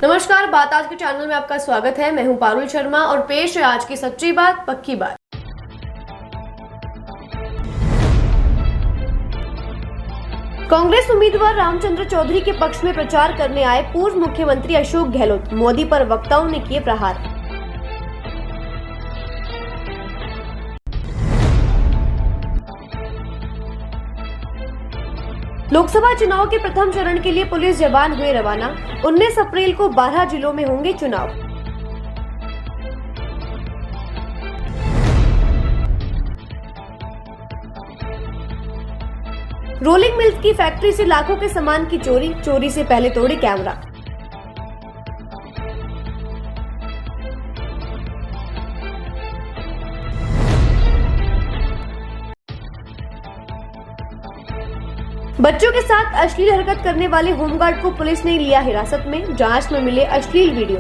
नमस्कार, बात आज के चैनल में आपका स्वागत है। मैं हूं पारुल शर्मा और पेश है आज की सच्ची बात पक्की बात। कांग्रेस उम्मीदवार रामचंद्र चौधरी के पक्ष में प्रचार करने आए पूर्व मुख्यमंत्री अशोक गहलोत, मोदी पर वक्ताओं ने किए प्रहार। लोकसभा चुनाव के प्रथम चरण के लिए पुलिस जवान हुए रवाना। 19 अप्रैल को 12 जिलों में होंगे चुनाव। रोलिंग मिल्स की फैक्ट्री से लाखों के सामान की चोरी, चोरी से पहले तोड़े कैमरा। बच्चों के साथ अश्लील हरकत करने वाले होमगार्ड को पुलिस ने लिया हिरासत में। जांच में मिले अश्लील वीडियो।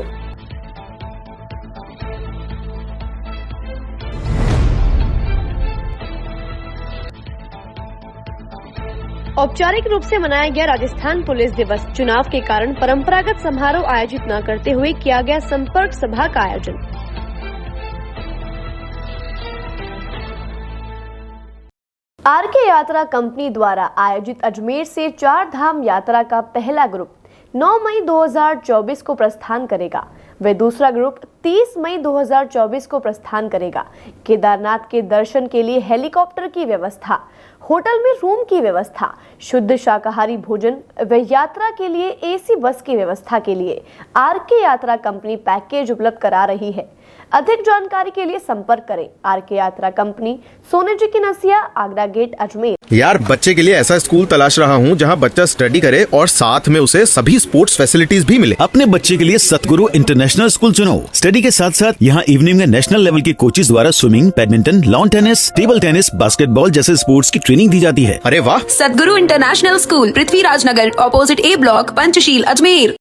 औपचारिक रूप से मनाया गया राजस्थान पुलिस दिवस। चुनाव के कारण परंपरागत समारोह आयोजित न करते हुए किया गया संपर्क सभा का आयोजन। आरके यात्रा कंपनी द्वारा आयोजित अजमेर से 4 धाम यात्रा का पहला ग्रुप 9 मई 2024 को प्रस्थान करेगा। वे दूसरा ग्रुप 30 मई 2024 को प्रस्थान करेगा। केदारनाथ के दर्शन के लिए हेलीकॉप्टर की व्यवस्था, होटल में रूम की व्यवस्था, शुद्ध शाकाहारी भोजन व यात्रा के लिए एसी बस की व्यवस्था के लिए आरके यात्रा कंपनी पैकेज उपलब्ध करा रही है। अधिक जानकारी के लिए संपर्क करें आरके यात्रा कंपनी, सोने जी की नसिया, आगरा गेट, अजमेर। यार, बच्चे के लिए ऐसा स्कूल तलाश रहा हूँ जहाँ बच्चा स्टडी करे और साथ में उसे सभी स्पोर्ट्स फैसिलिटीज भी मिले। अपने बच्चे के लिए सतगुरु इंटरनेशनल स्कूल चुनो। स्टडी के साथ साथ यहाँ इवनिंग में नेशनल लेवल के कोचेज द्वारा swimming, badminton, lawn tennis, table tennis, basketball जैसे स्पोर्ट्स की ट्रेनिंग दी जाती है। अरे वाह! सतगुरु इंटरनेशनल स्कूल, पृथ्वीराज नगर, ऑपोजिट ए ब्लॉक, पंचशील, अजमेर।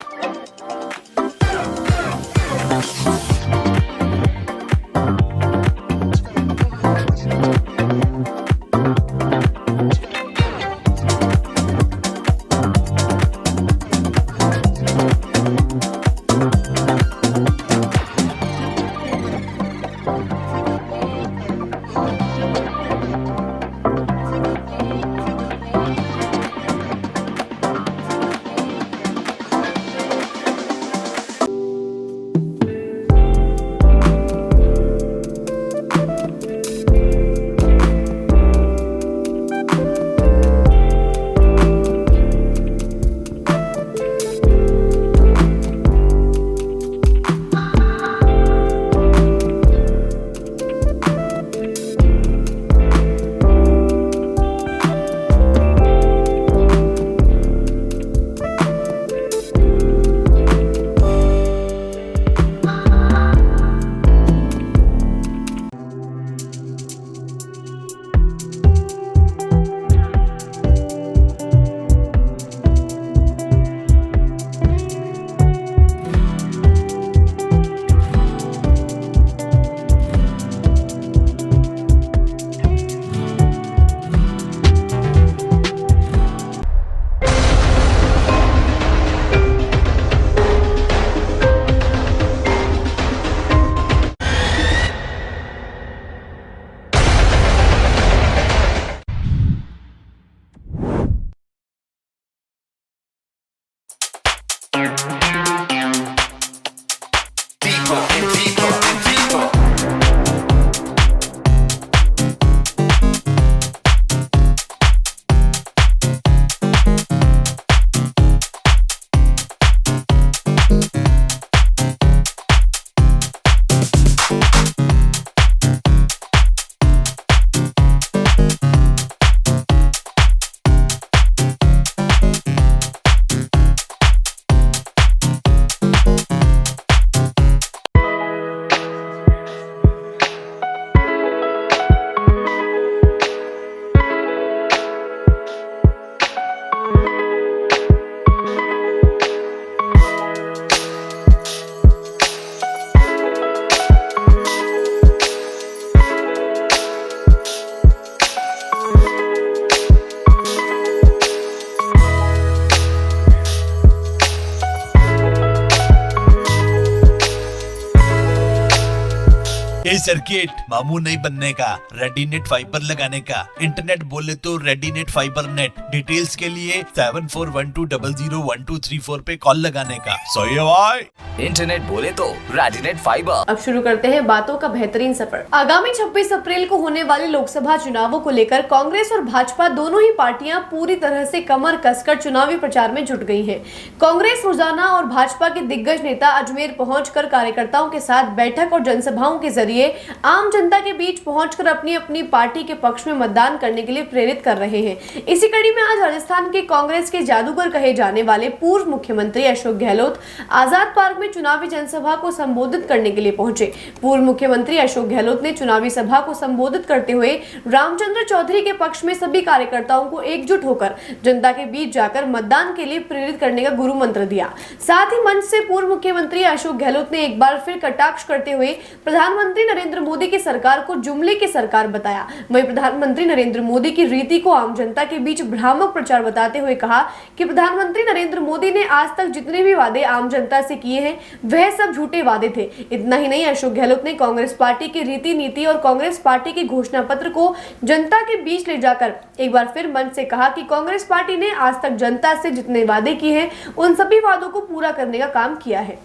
सर्किट, मामू नहीं बनने का, रेडीनेट फाइबर लगाने का, इंटरनेट बोले तो रेडीनेट फाइबर नेट। डिटेल्स के लिए 7412001234 पे कॉल लगाने का। सही है भाई। इंटरनेट बोले तो रेडीनेट फाइबर। अब शुरू करते हैं बातों का बेहतरीन सफर। आगामी 26 अप्रैल को होने वाले लोकसभा चुनावों को लेकर कांग्रेस और भाजपा दोनों ही पार्टियां पूरी तरह से कमर कसकर चुनावी प्रचार में जुट गई हैं। कांग्रेस रोजाना और भाजपा के दिग्गज नेता अजमेर पहुंचकर कार्यकर्ताओं के साथ बैठक और जनसभाओं के जरिए आम जनता के बीच पहुंचकर अपनी अपनी पार्टी के पक्ष में मतदान करने के लिए प्रेरित कर रहे हैं। इसी कड़ी में आज राजस्थान के कांग्रेस के जादूगर कहे जाने वाले पूर्व मुख्यमंत्री अशोक गहलोत आजाद पार्क में चुनावी जनसभा को संबोधित करने के लिए पहुंचे। पूर्व मुख्यमंत्री अशोक गहलोत ने चुनावी सभा को संबोधित करते हुए रामचंद्र चौधरी के पक्ष में सभी कार्यकर्ताओं को एकजुट होकर जनता के बीच जाकर मतदान के लिए प्रेरित करने का गुरु मंत्र दिया। साथ ही मंच से पूर्व मुख्यमंत्री अशोक गहलोत ने एक बार फिर कटाक्ष करते हुए प्रधानमंत्री नरेंद्र मोदी की सरकार को जुमले की सरकार बताया। वहीं प्रधानमंत्री नरेंद्र मोदी की रीति को आम जनता के बीच भ्रामक प्रचार बताते हुए कहा कि प्रधानमंत्री नरेंद्र मोदी ने आज तक जितने भी वादे आम जनता से किए हैं वह सब झूठे वादे थे। इतना ही नहीं, अशोक गहलोत ने कांग्रेस पार्टी की रीति नीति और कांग्रेस पार्टी के घोषणा पत्र को जनता के बीच ले जाकर एक बार फिर मंच से कहा कि कांग्रेस पार्टी ने आज तक जनता से जितने वादे किए हैं उन सभी वादों को पूरा करने का काम किया है।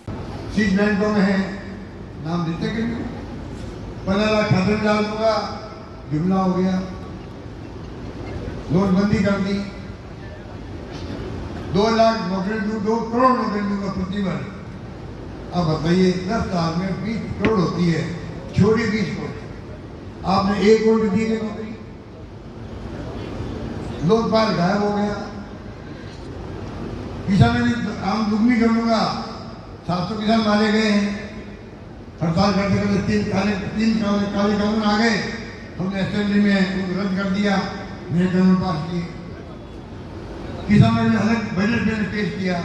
चीज बैंकों में है, नाम देते कि 15 लाख खाते में डाल दूंगा, जुमला हो गया। नोटबंदी कर दी, 2 लाख नौकरी दूँ, 2 करोड़ नौकरी दूंगा प्रति वर्ष। अब बताइए 10 साल में 20 करोड़ होती है, छोड़ी 20 करोड़, आपने 1 करोड़ दी है नौकरी। लोकपाल गायब हो गया। किसानों ने आम दुगनी कर लूंगा, 700 किसान मारे गए हैं। हड़ताल करते करते 3 काले कानून आ गए, हमने असेंबली में उनको रद्द कर दिया, नए कानून पास किए। किसानों ने अलग बजट बिल पेश किया,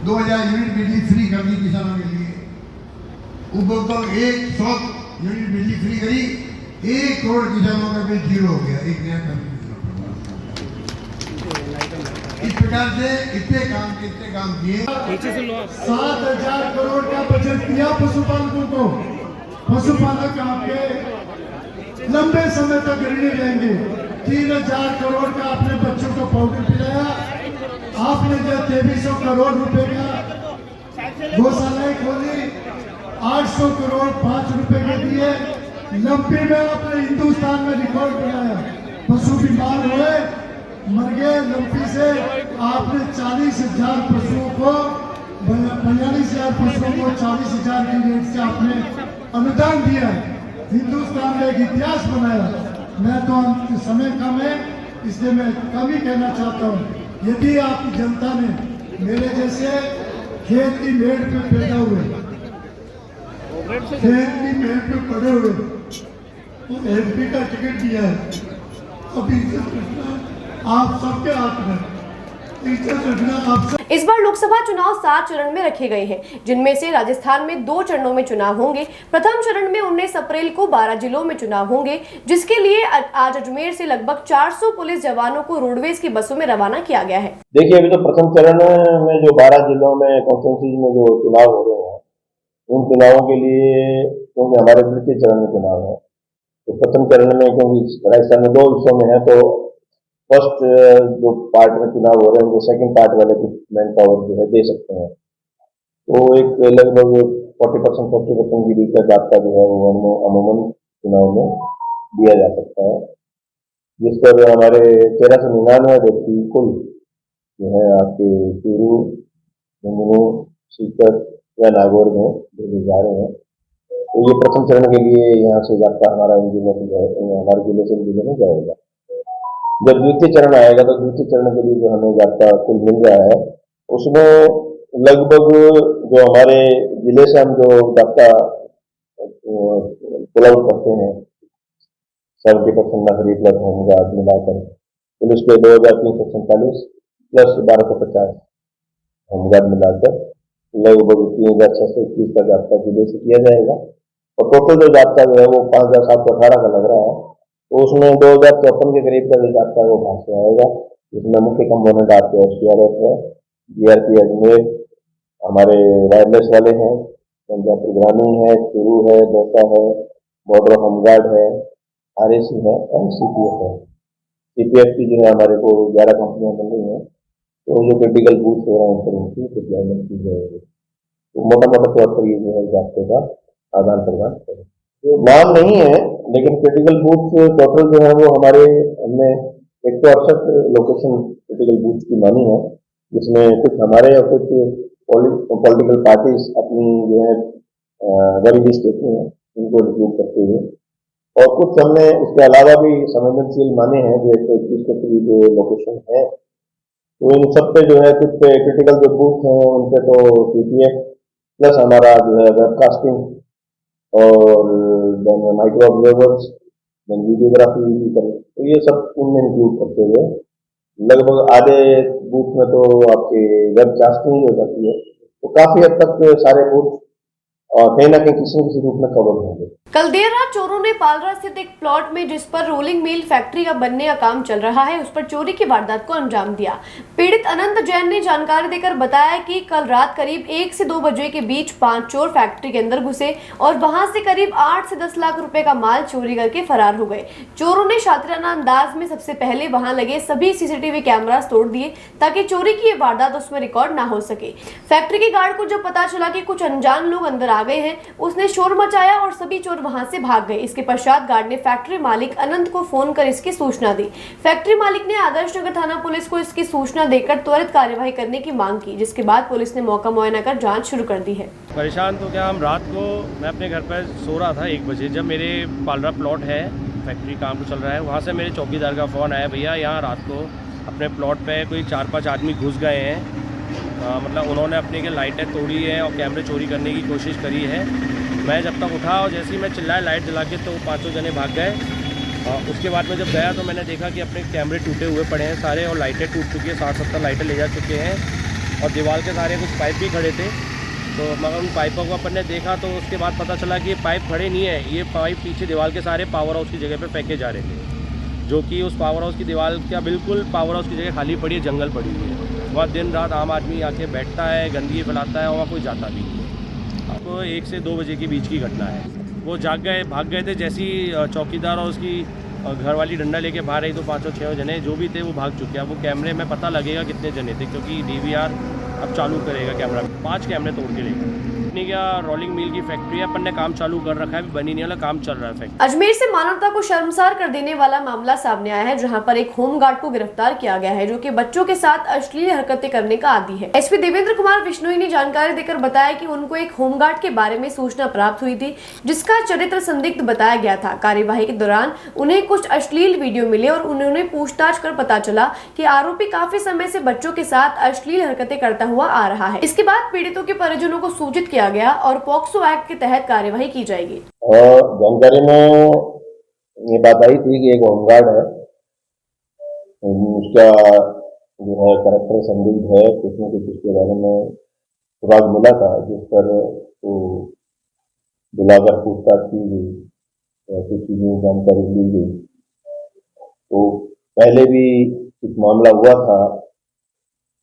2000 यूनिट बिजली फ्री कर दी किसानों के लिए। उपभोक्ता 100 यूनिट बिजली फ्री करी, 1 करोड़ किसानों का बिल जीरो हो गया। एक नया कानून इस प्रकार से इतने काम किए। 7,000 करोड़ का बजट दिया पशुपालकों को। पशुपालक आपके लंबे समय तक ऋणी रहेंगे। 3,000 करोड़ का अपने बच्चों को पाउडर पिलाया। आपने जो 2300 करोड़ रुपए का गौशालाएं खोली, 800 करोड़ 5 रुपए के दिए। लंबी में आपने हिंदुस्तान में रिकॉर्ड बनाया। पशु बीमार हुए, मर गए लंपी से। आपने 40,000 पशुओं को 42,000 पशुओं को 40,000 की रेट से आपने अनुदान दिया। हिंदुस्तान में एक इतिहास बनाया। मैं तो समय कम है इसलिए मैं कम ही कहना चाहता हूँ। यदि आपकी जनता ने मेरे जैसे खेत की मेड़ पे पैदा हुए, खेत की मेड़ पे पड़े हुए तो एमपी का टिकट दिया है, अभी आप सबके हाथ में। इस बार लोकसभा चुनाव 7 चरण में रखे गए हैं, जिनमें से राजस्थान में 2 चरणों में चुनाव होंगे। प्रथम चरण में 19 अप्रैल को 12 जिलों में चुनाव होंगे, जिसके लिए आज अजमेर से लगभग 400 पुलिस जवानों को रोडवेज की बसों में रवाना किया गया है। देखिए, अभी तो प्रथम चरण में जो 12 जिलों में कॉन्स्टिट्यूंसी में जो चुनाव हो रहे हैं, उन चुनावों के लिए क्योंकि हमारे द्वितीय चरण में चुनाव है, तो प्रथम चरण में क्योंकि राजस्थान में 2 हिस्सों में है, तो फर्स्ट जो पार्ट में चुनाव हो रहे हैं उनको सेकंड पार्ट वाले कुछ मैन पावर जो है दे सकते हैं। तो एक लगभग 40% 50% के बीच का जाब्ता जो है वो अमूमन चुनाव में दिया जा सकता है, जिस पर हमारे 1399 व्यक्ति कुल जो है आपके चूरू, झुंझुनू, सीकर या नागौर में भेजे जा रहे हैं। तो ये प्रथम चरण के लिए यहाँ से जाब्ता हमारा इन जिलों से हमारे जिले से इन जिलों में जाएगा। जब द्वितीय चरण आएगा तो द्वितीय चरण के लिए जो हमें जाब्ता कुल मिल रहा है, उसमें लगभग जो हमारे जिले से हम जो जाब्ता पुल आउट करते हैं 70% नफरी प्लस होमगार्ड मिलाकर, पुलिस पे 2347 प्लस 1250 होमगार्ड मिलाकर लगभग 3621 का जाब्ता जिले से किया जाएगा। और टोटल जो जाब्ता जो है वो 5718 का लग रहा है। तो उसमें 2054 के करीब का जो जाब्ता है वो बाहर से आएगा, जिसमें मुख्य कंपोनेंट आपके SDRF है, DRP अजमेर, हमारे वायरलेस वाले हैं, जहाँ प्रोग्रामिंग है, शुरू है, डोसा है, बॉर्डर होमगार्ड है, RAC है एंड CPF है। CPF की जो है हमारे को 11 कंपनियां बन रही हैं, तो जो क्रिटिकल बूथ हो रहे हैं पर उनकी डिप्लॉयमेंट की जाएगी। तो मोटा मोटा तौर पर ये जो है इस हफ्ते का आदान प्रदान है। तो नाम नहीं है, लेकिन क्रिटिकल बूथ टोटल जो है वो हमारे हमने 168 लोकेशन क्रिटिकल बूथ की मानी है, जिसमें कुछ हमारे और कुछ पॉलिटिकल पार्टीज अपनी जो है वेरी देती हैं, उनको इंक्लूड करते हुए, और कुछ हमने इसके अलावा भी संवेदनशील माने हैं जो 121 के करीब लोकेशन है। तो इन सब पे जो है कुछ पे क्रिटिकल जो बूथ हैं उन पे तो CPF प्लस हमारा जो है वेबकास्टिंग और then micro observers, then videography भी करें, तो ये सब उनमें इंक्लूड करते हुए लगभग आधे बूथ में तो आपके वेबकास्टिंग हो जाती है, तो काफी हद तक सारे बूथ और कहीं ना कहीं किसी न किसी रूप में कवर होंगे। कल देर रात चोरों ने पालरा स्थित एक प्लॉट में जिस पर रोलिंग मिल फैक्ट्री का बनने का काम चल रहा है, उस पर चोरी की वारदात को अंजाम दिया। पीड़ित अनंत जैन ने जानकारी देकर बताया कि कल रात करीब 1 से 2 बजे के बीच 5 चोर फैक्ट्री के अंदर घुसे और वहां से करीब 8 से 10 लाख रुपए का माल चोरी करके फरार हो गए। चोरों ने शातिराना अंदाज में सबसे पहले वहां लगे सभी CCTV कैमरा तोड़ दिए ताकि चोरी की ये वारदात उसमें रिकॉर्ड ना हो सके। फैक्ट्री के गार्ड को जब पता चला कि कुछ अनजान लोग अंदर आ गए हैं, उसने शोर मचाया और सभी चोर वहां से भाग गए। इसके पश्चात गार्ड ने फैक्ट्री मालिक अनंत को फोन कर इसकी सूचना दी। फैक्ट्री मालिक ने आदर्श नगर थाना पुलिस को इसकी सूचना देकर त्वरित कार्यवाही करने की मांग की, जिसके बाद पुलिस ने मौका मुआयना कर जांच शुरू कर दी है। परेशान तो क्या, हम रात को मैं अपने घर पर सो रहा था 1 बजे, जब मेरे पालरा प्लॉट है, फैक्ट्री काम चल रहा है, वहाँ से मेरे चौकीदार का फ़ोन आया, भैया यहाँ रात को अपने प्लॉट पे कोई 4-5 आदमी घुस गए हैं, मतलब उन्होंने अपने के लाइटें तोड़ी है और कैमरे चोरी करने की कोशिश करी है। मैं जब तक उठा और जैसे ही मैं चिल्लाया लाइट जला के, तो 5 जने भाग गए। उसके बाद में जब गया तो मैंने देखा कि अपने कैमरे टूटे हुए पड़े हैं सारे, और लाइटें टूट चुकी है, 60-70 लाइटें ले जा चुके हैं, और दीवार के सारे कुछ पाइप भी खड़े थे। तो मगर उन पाइपों को अपन ने देखा तो उसके बाद पता चला कि ये पाइप खड़े नहीं है, ये पाइप पीछे दीवार के सारे पावर हाउस की जगह पे फेंके जा रहे थे, जो कि उस पावर हाउस की दीवार क्या बिल्कुल पावर हाउस की जगह खाली पड़ी है, जंगल पड़ी हुई है। वहाँ दिन रात आम आदमी आके बैठता है, गंदगी फैलाता है, और वहाँ कोई जाता भी नहीं है। आपको 1 से 2 बजे के बीच की घटना है। वो भाग गए थे, जैसे ही चौकीदार और उसकी घर वाली डंडा लेके बाहर आई तो 5-6 जने जो भी थे वो भाग चुके हैं। वो कैमरे में पता लगेगा कितने जने थे, क्योंकि DVR अब चालू करेगा कैमरा, 5 कैमरे तोड़ के लेगा। इतनी क्या रोलिंग मिल की फैक्ट्री है, अपन ने काम चालू कर रखा है, अभी बनी नहीं वाला, काम चल रहा है फैक्ट्री। अजमेर से मानवता को शर्मसार कर देने वाला मामला सामने आया है, जहां पर एक होमगार्ड को गिरफ्तार किया गया है, जो कि बच्चों के साथ अश्लील हरकतें करने का आदी है। SP देवेंद्र कुमार बिश्नोई ने जानकारी देकर बताया कि उनको एक होमगार्ड के बारे में सूचना प्राप्त हुई थी, जिसका चरित्र संदिग्ध बताया गया था। कार्यवाही के दौरान उन्हें कुछ अश्लील वीडियो मिले और उन्होंने पूछताछ कर पता चला कि आरोपी काफी समय से बच्चों के साथ अश्लील हरकतें करता हुआ आ रहा है। इसके बाद पीड़ितों के परिजनों को सूचित किया गया और पॉक्सो एक्ट के तहत कार्यवाही की जाएगी। और जानकारी में ये बात आई थी कि एक होमगार्ड है, उसका जो है कैरेक्टर संदिग्ध है, कुछ न कुछ उसके बारे में सुराग मिला था, जिस पर तो बुलाकर पूछताछ की गई, ऐसी चीजें जानकारी ली गई। तो पहले भी कुछ मामला हुआ था,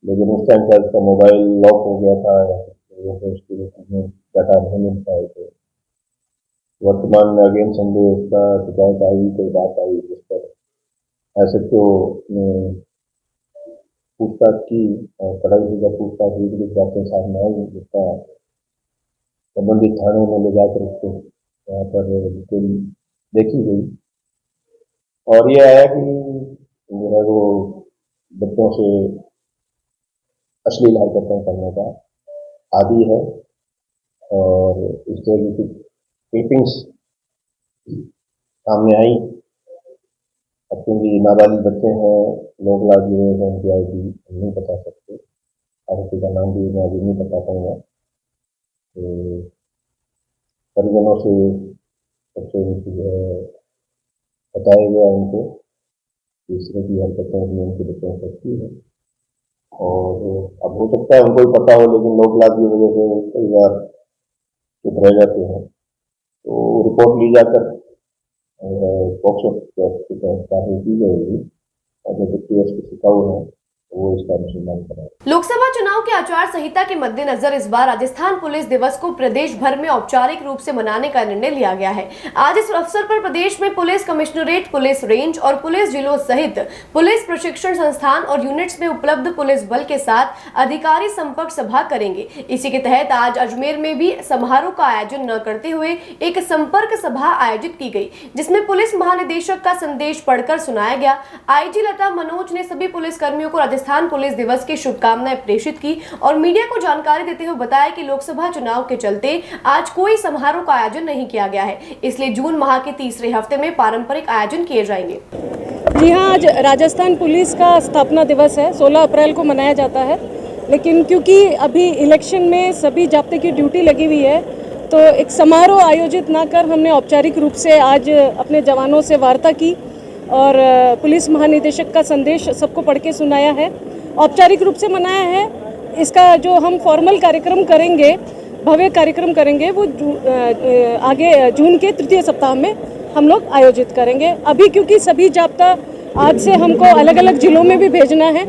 लेकिन उस टाइम पर उसका मोबाइल लॉक हो गया था, उसके डाटा नहीं मिल पाए थे। वर्तमान में अगेन संदेह उसका शिकायत आई, कोई बात आई जिस पर ऐसे तो पूछताछ की और कड़ाई से जब पूछताछ हुई कुछ बातें सामने आई, जिसका संबंधित थाने में ले जाकर उसको वहाँ पर डिटेल देखी गई, और ये आया कि जो है वो बच्चों से अश्लील हरकतें करने का आदी है, और इस तरह की क्लिपिंग्स सामने आई। अब क्योंकि नाबालिग बच्चे हैं, लोग लाग जो है उनकी ID नहीं बता सकते, आरोपी का नाम भी मैं अभी नहीं बता पाऊंगा। तो परिजनों से सबसे जो है बताया गया उनको इस तरह की हरकतें भी उनके बच्चों हो सकती है, और अब हो सकता है उनको ही पता हो, लेकिन लोग लाग की वजह से कई बार चुप रह जाते हैं। तो रिपोर्ट ली जाकर पॉक्सो की तहत कार्रवाई की जाएगी, और जो बच्चे इसके शिकाऊ हैं वो इसका अनुसंधान करें। लोकसभा चुनाव के आचार संहिता के मद्देनजर इस बार राजस्थान पुलिस दिवस को प्रदेश भर में औपचारिक रूप से मनाने का निर्णय लिया गया है। आज इस अवसर पर प्रदेश में पुलिस कमिश्नरेट, पुलिस रेंज और पुलिस जिलों सहित पुलिस प्रशिक्षण संस्थान और यूनिट्स में उपलब्ध पुलिस बल के साथ अधिकारी संपर्क सभा करेंगे। इसी के तहत आज अजमेर में भी समारोह का आयोजन न करते हुए एक संपर्क सभा आयोजित की गई, जिसमें पुलिस महानिदेशक का संदेश पढ़कर सुनाया गया। आईजी लता मनोज ने सभी पुलिस कर्मियों को राजस्थान पुलिस दिवस की शुभकामनाएं प्रेषित की और मीडिया को जानकारी देते हुए बताया कि लोकसभा चुनाव के चलते आज कोई समारोह का आयोजन नहीं किया गया है, इसलिए जून माह के तीसरे हफ्ते में पारंपरिक आयोजन किए जाएंगे। जी हाँ, आज राजस्थान पुलिस का स्थापना दिवस है, 16 अप्रैल को मनाया जाता है, लेकिन क्योंकि अभी इलेक्शन में सभी जाब्ते की ड्यूटी लगी हुई है तो एक समारोह आयोजित ना कर हमने औपचारिक रूप से आज अपने जवानों से वार्ता की और पुलिस महानिदेशक का संदेश सबको पढ़ के सुनाया है। औपचारिक रूप से मनाया है। इसका जो हम फॉर्मल कार्यक्रम करेंगे, भव्य कार्यक्रम करेंगे, वो आगे जून के तृतीय सप्ताह में हम लोग आयोजित करेंगे। अभी क्योंकि सभी जाब्ता आज से हमको अलग अलग जिलों में भी भेजना है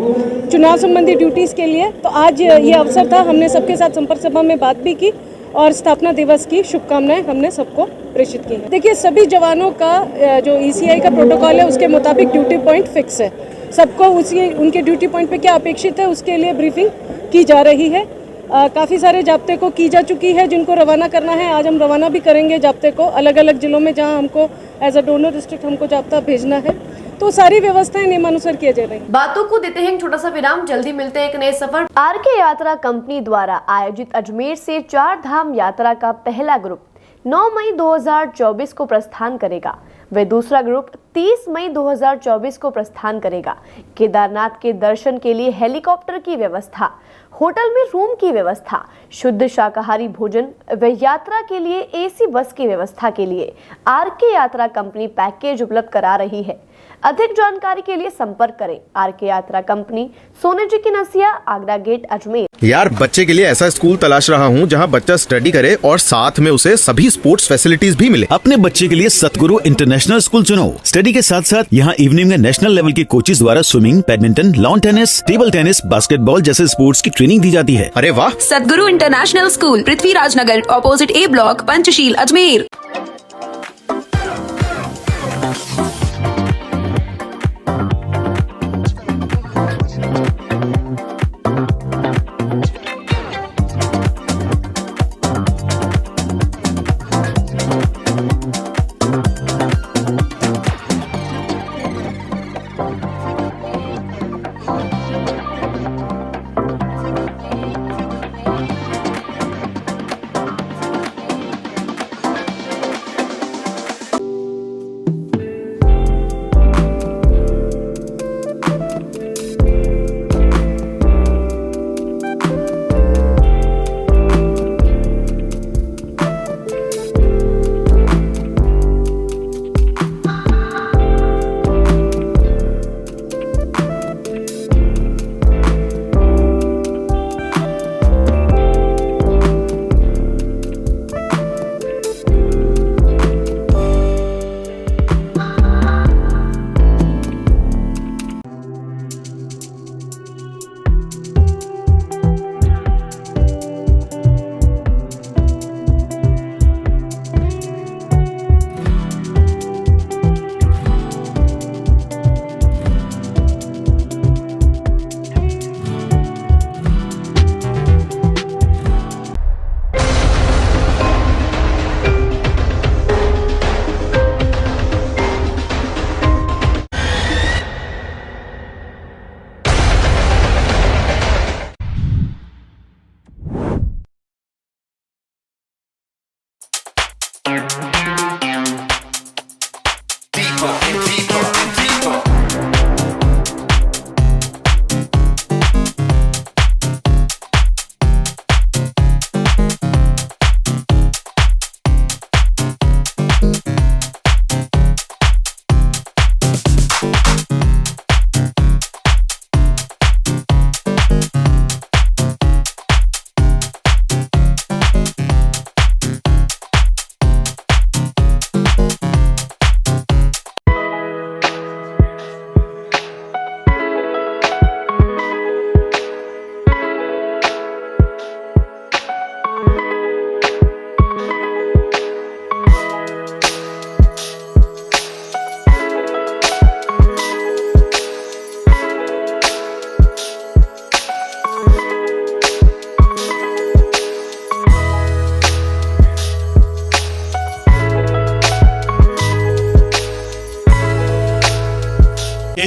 चुनाव संबंधी ड्यूटीज़ के लिए, तो आज ये अवसर था, हमने सबके साथ संपर्क सभा में बात भी की और स्थापना दिवस की शुभकामनाएं हमने सबको प्रेषित की है। देखिए, सभी जवानों का जो ईसीआई का प्रोटोकॉल है उसके मुताबिक ड्यूटी पॉइंट फिक्स है। सबको उनके ड्यूटी पॉइंट पे क्या अपेक्षित है उसके लिए ब्रीफिंग की जा रही है। काफ़ी सारे जाब्ते को की जा चुकी है, जिनको रवाना करना है आज हम रवाना भी करेंगे जाब्ते को अलग अलग जिलों में जहां हमको एज अ डोनर डिस्ट्रिक्ट हमको जाब्ता भेजना है, तो सारी व्यवस्थाएं नियमानुसार किए जा रही हैं। बातों को देते हैं छोटा सा विराम, जल्दी मिलते हैं एक नए सफर। आरके यात्रा कंपनी द्वारा आयोजित अजमेर से 4 धाम यात्रा का पहला ग्रुप 9 मई 2024 को प्रस्थान करेगा। वे दूसरा ग्रुप 30 मई 2024 को प्रस्थान करेगा। केदारनाथ के दर्शन के लिए हेलीकॉप्टर की व्यवस्था, होटल में रूम की व्यवस्था, शुद्ध शाकाहारी भोजन व यात्रा के लिए एसी बस की व्यवस्था के लिए आरके यात्रा कंपनी पैकेज उपलब्ध करा रही है। अधिक जानकारी के लिए संपर्क करें आरके यात्रा कंपनी, सोने जी की नसिया, आगरा गेट, अजमेर। यार, बच्चे के लिए ऐसा स्कूल तलाश रहा हूँ जहाँ बच्चा स्टडी करे और साथ में उसे सभी स्पोर्ट्स फैसिलिटीज भी मिले। अपने बच्चे के लिए सतगुरु इंटरनेशनल स्कूल चुनो। स्टडी के साथ साथ यहाँ इवनिंग में नेशनल लेवल के कोचेज द्वारा swimming, badminton, lawn tennis, table tennis, basketball जैसे स्पोर्ट्स की ट्रेनिंग दी जाती है। अरे वाह! सतगुरु इंटरनेशनल स्कूल, पृथ्वीराज नगर, ऑपोजिट ए ब्लॉक, पंचशील, अजमेर।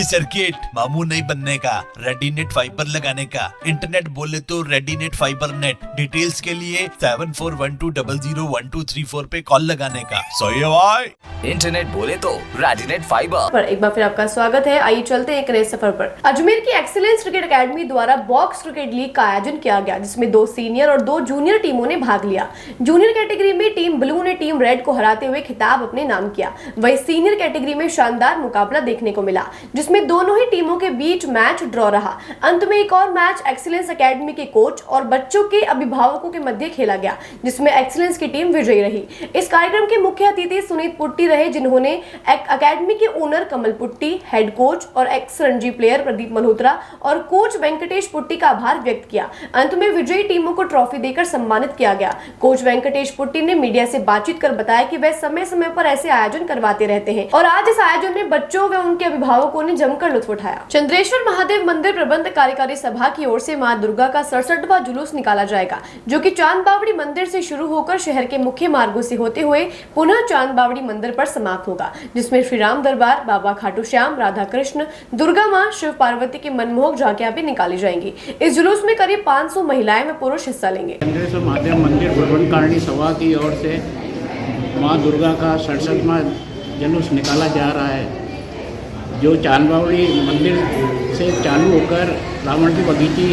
सर्किट, मामू नहीं बनने का, रेडीनेट फाइबर लगाने का, इंटरनेट बोले तो रेडीनेट फाइबर नेट। डिटेल्स के लिए 7412001234 पे कॉल लगाने का। सही है भाई। इंटरनेट बोले तो रेडिनेट फाइबर। पर एक बार फिर आपका स्वागत है। आइए चलते हैं एक नए सफर पर। अजमेर की एक्सीलेंस क्रिकेट एकेडमी द्वारा बॉक्स क्रिकेट लीग का आयोजन किया गया, जिसमें 2 सीनियर और 2 जूनियर टीमों ने भाग लिया। जूनियर कैटेगरी में टीम ब्लू ने टीम रेड को हराते हुए खिताब अपने नाम किया। वहीं सीनियर कैटेगरी में शानदार मुकाबला देखने को मिला, जिसमें दोनों ही टीमों के बीच मैच ड्रॉ रहा। अंत में एक और मैच एक्सीलेंस एकेडमी के कोच और बच्चों के अभिभावकों के मध्य खेला गया, जिसमें एक्सीलेंस की टीम विजयी रही। इस कार्यक्रम के मुख्य अतिथि सुनीत पुट्टी रहे, जिन्होंने एकेडमी के ओनर कमल पुट्टी, हेड कोच और एक्स रणजी प्लेयर प्रदीप मल्होत्रा और कोच वेंकटेश पुट्टी का आभार व्यक्त किया। अंत में विजयी टीमों को ट्रॉफी देकर सम्मानित किया गया। कोच वेंकटेश पुट्टी ने मीडिया से बातचीत कर बताया कि वे समय समय पर ऐसे आयोजन करवाते रहते हैं और आज इस आयोजन में बच्चों व उनके अभिभावकों ने जमकर लुत्फ उठाया। चंद्रेश्वर महादेव मंदिर प्रबंध कार्यकारी सभा की ओर से मां दुर्गा का 67वां जुलूस निकाला जाएगा, जो कि चांद बावड़ी मंदिर से शुरू होकर शहर के मुख्य मार्गों से होते हुए पुनः चांद बावड़ी मंदिर पर समाप्त होगा, जिसमें श्री राम दरबार, बाबा खाटू श्याम, राधा कृष्ण, दुर्गा मां, शिव पार्वती की मनमोहक झांकियां भी निकाली जाएंगी। इस जुलूस में करीब 500 महिलाएं व पुरुष हिस्सा लेंगे। चंद्रेश्वर महादेव मंदिर प्रबंध कारिणी सभा की ओर से माँ दुर्गा का 67वां जुलूस निकाला जा रहा है, जो चांदबावड़ी मंदिर से चालू होकर रावण की बगीची,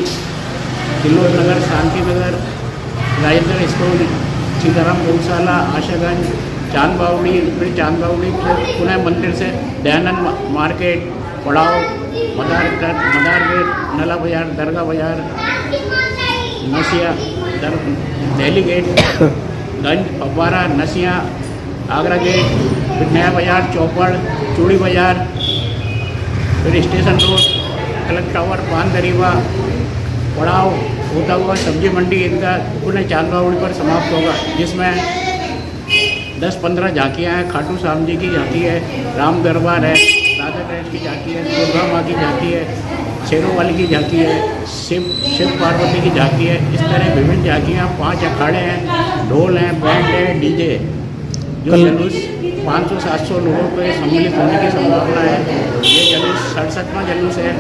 किलोर नगर, शांति नगर, राजेंद्र स्कूल, सीताराम गौशाला, आशागंज, चांदबावड़ी, फिर चांदबावड़ी पुनः मंदिर से दयानंद मार्केट, पड़ाव, मदार गेट, नला बाजार, दरगाह बाजार, नसिया, दिल्ली गेट, गंज, फव्वारा, नसिया, आगरा गेट, फिर नया बाजार, चौपड़, चूड़ी बाजार, फिर स्टेशन रोड, कलक टावर, पान दरीवा, पड़ाव होता हुआ सब्जी मंडी ईदगाह पुनः चांदबावड़ी पर समाप्त होगा, जिसमें 10-15 झांकियाँ हैं। खाटू श्याम जी की झांकी है, राम दरबार है, राधा कृष्ण की झांकी है, दुर्गा माँ की झांकी है, शेरों वाली की झांकी है, शिव पार्वती की झांकी है। इस तरह विभिन्न झांकियाँ, 5 अखाड़े हैं, ढोल हैं, बैंड है, डीजे। जो जुलूस 500-700 लोगों को सम्मिलित होने की संभावना है। ये जुलूस 67वां जुलूस है।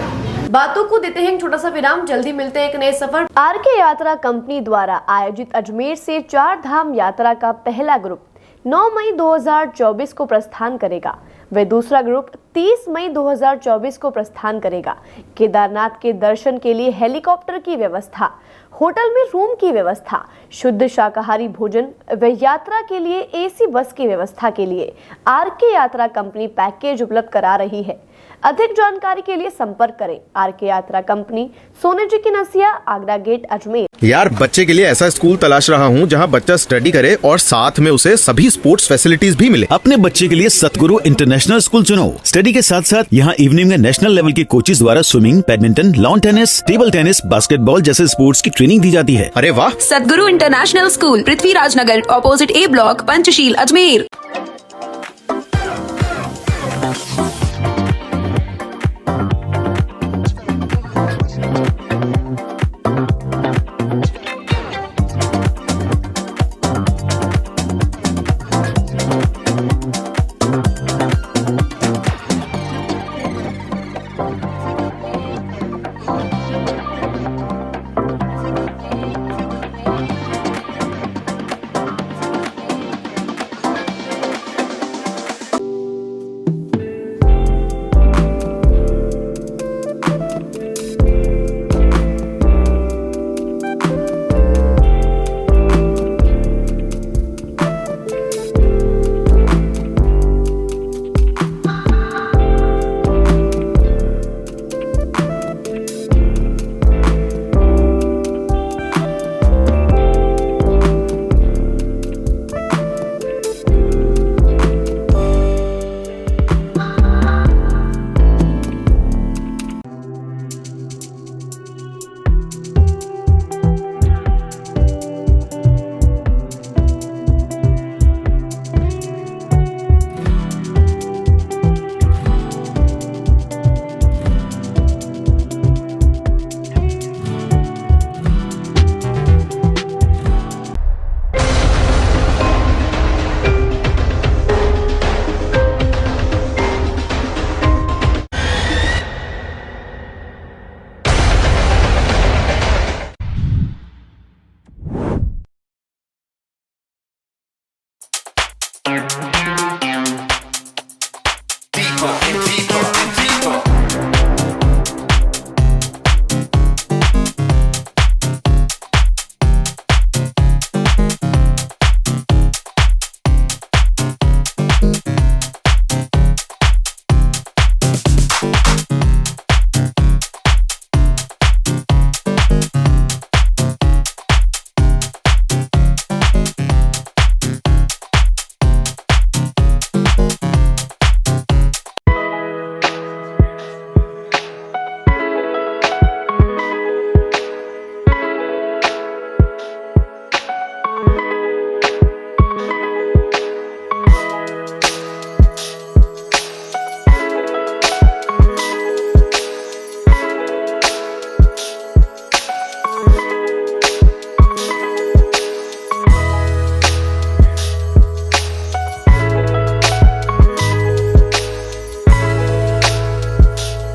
बातों को देते हैं छोटा सा विराम, जल्दी मिलते हैं एक नए सफर। आरके यात्रा कंपनी द्वारा आयोजित अजमेर से 4 धाम यात्रा का पहला ग्रुप 9 मई 2024 को प्रस्थान करेगा। वे दूसरा ग्रुप 30 मई 2024 को प्रस्थान करेगा। केदारनाथ के दर्शन के लिए हेलीकॉप्टर की व्यवस्था, होटल में रूम की व्यवस्था, शुद्ध शाकाहारी भोजन व यात्रा के लिए एसी बस की व्यवस्था के लिए आरके यात्रा कंपनी पैकेज उपलब्ध करा रही है। अधिक जानकारी के लिए संपर्क करें आरके यात्रा कंपनी, सोने जी की नसिया, आगरा गेट, अजमेर। यार, बच्चे के लिए ऐसा स्कूल तलाश रहा हूँ जहाँ बच्चा स्टडी करे और साथ में उसे सभी स्पोर्ट्स फैसिलिटीज भी मिले। अपने बच्चे के लिए सतगुरु इंटरनेशनल स्कूल चुनो। स्टडी के साथ साथ यहाँ इवनिंग में नेशनल लेवल के कोचेज द्वारा swimming, badminton, lawn tennis, table tennis, basketball जैसे स्पोर्ट्स की ट्रेनिंग दी जाती है। अरे वाह! सतगुरु इंटरनेशनल स्कूल, पृथ्वीराज नगर, ऑपोजिट ए ब्लॉक, पंचशील, अजमेर।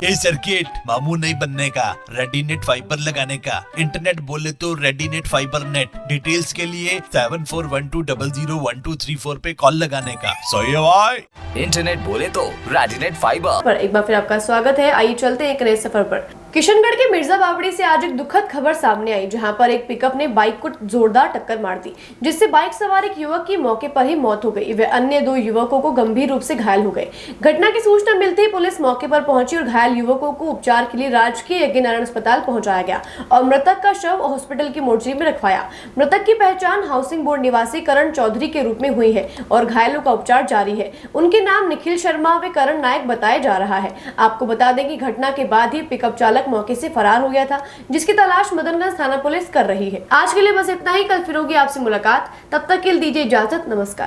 ये सर्किट मामू नहीं बनने का, रेडीनेट फाइबर लगाने का। इंटरनेट बोले तो रेडीनेट फाइबर नेट। डिटेल्स के लिए 7412001234 पे कॉल लगाने का। सही है भाई। इंटरनेट बोले तो रेडीनेट फाइबर। पर एक बार फिर आपका स्वागत है। आइए चलते हैं एक नए सफर पर। किशनगढ़ के मिर्जा बावड़ी से आज एक दुखद खबर सामने आई, जहां पर एक पिकअप ने बाइक को जोरदार टक्कर मार दी, जिससे बाइक सवार एक युवक की मौके पर ही मौत हो गई। वे अन्य 2 युवकों को गंभीर रूप से घायल हो गए। घटना की सूचना मिलते ही पुलिस मौके पर पहुंची और घायल युवकों को उपचार के लिए राजकीय यज्ञनारायण अस्पताल पहुंचाया गया और मृतक का शव हॉस्पिटल की मोर्चरी में रखवाया। मृतक की पहचान हाउसिंग बोर्ड निवासी करण चौधरी के रूप में हुई है और घायलों का उपचार जारी है। उनके नाम निखिल शर्मा व करण नायक बताया जा रहा है। आपको बता दें कि घटना के बाद ही पिकअप चालक मौके से फरार हो गया था, जिसकी तलाश मदनगंज थाना पुलिस कर रही है। आज के लिए बस इतना ही। कल फिर होगी आपसे मुलाकात, तब तक के लिए दीजिए इजाजत। नमस्कार।